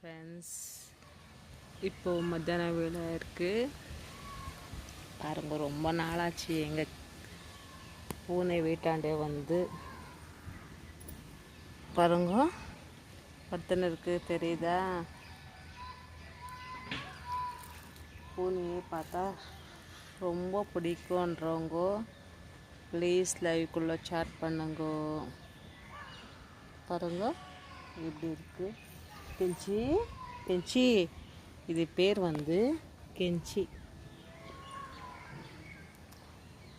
Friends, இப்போது மத்தியான வேலை இருக்குது பாருங்க. ரொம்ப நாளாச்சு எங்கள் பூனை வீட்டாண்டே வந்து பாருங்க படுத்துன்னு இருக்குது. தெரியுதா? பூனையே பார்த்தா ரொம்ப பிடிக்குன்றவங்க ப்ளீஸ் லைவ்க்குள்ளே சாட் பண்ணுங்க. பாருங்க எப்படி இருக்குது கெஞ்சி. கெஞ்சி இது பேர் வந்து கெஞ்சி.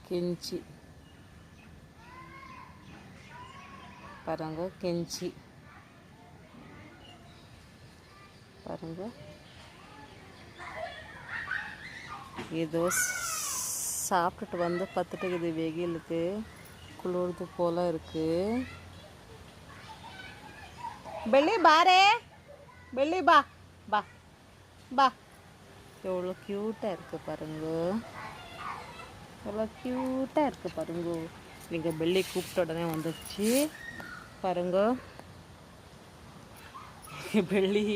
கெஞ்சி பாருங்க. கெஞ்சி பாருங்க. ஏதோ சாப்பிட்டுட்டு வந்து பத்துட்டு இருக்குது. வெயிலுக்கு குளிர்து போல இருக்குது. பெள்ளி பாரே, பெள்ளி பா பா பா. எவ்வளோ க்யூட்டாக இருக்குது பாருங்க. எவ்வளோ க்யூட்டாக இருக்குது பாருங்க. நீங்கள் பெள்ளி கூப்பிட்ட உடனே வந்துடுச்சு பாருங்க. பெள்ளி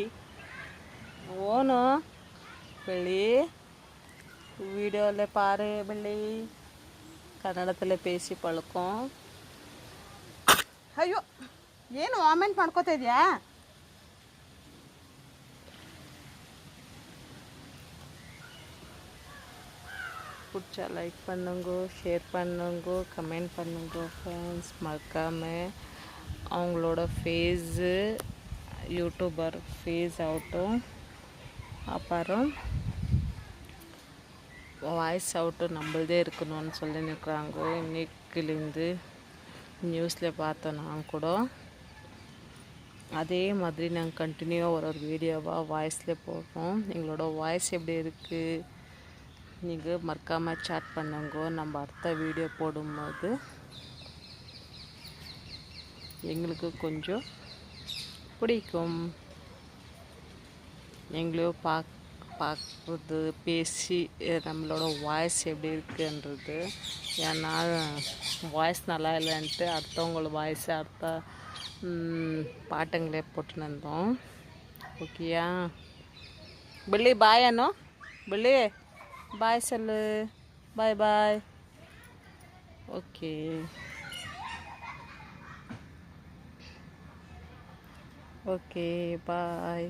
ஓணும். பெள்ளி வீடியோவில் பாரு. பெள்ளி ಕನ್ನಡದಲ್ಲೇ பேசி ಪಳ್ಕೊ. ಅಯ್ಯೋ, ಏನು ವಾಮೆಂಟ್ ಮಾಡ್ಕೋತಾ ಇದೆಯಾ? பிடிச்சா லைக் பண்ணுங்க, ஷேர் பண்ணுங்க, கமெண்ட் பண்ணுங்க ஃப்ரெண்ட்ஸ். மறக்காமல் அவங்களோட ஃபேஸு யூடியூபர் ஃபேஸ் ஆகட்டும், அப்புறம் வாய்ஸ் அவுட்டும் நம்மளதே இருக்கணும்னு சொல்லி நிற்கிறாங்க. இன்னைக்குலேருந்து நியூஸில் பார்த்தோம். நான் கூட அதே மாதிரி நாங்கள் கண்டினியூவாக ஒரு வீடியோவாக வாய்ஸில் போடுறோம். எங்களோட வாய்ஸ் எப்படி இருக்குது நீங்கள் மறக்காமல் சாட் பண்ணுங்க. நம்ம அடுத்த வீடியோ போடும்போது எங்களுக்கு கொஞ்சம் பிடிக்கும். எங்களையும் பார்க்குறது, பேசி நம்மளோட வாய்ஸ் எப்படி இருக்குன்றது. ஏன்னா வாய்ஸ் நல்லா இல்லைன்ட்டு அடுத்தவங்களோட வாய்ஸை அடுத்த பாட்டுங்களே போட்டுன்னு இருந்தோம். ஓகேயா? பிள்ளி பாய் அண்ணோ. பிள்ளி பாய் சொல்லு. பாய் பாய். ஓகே. Okay bye.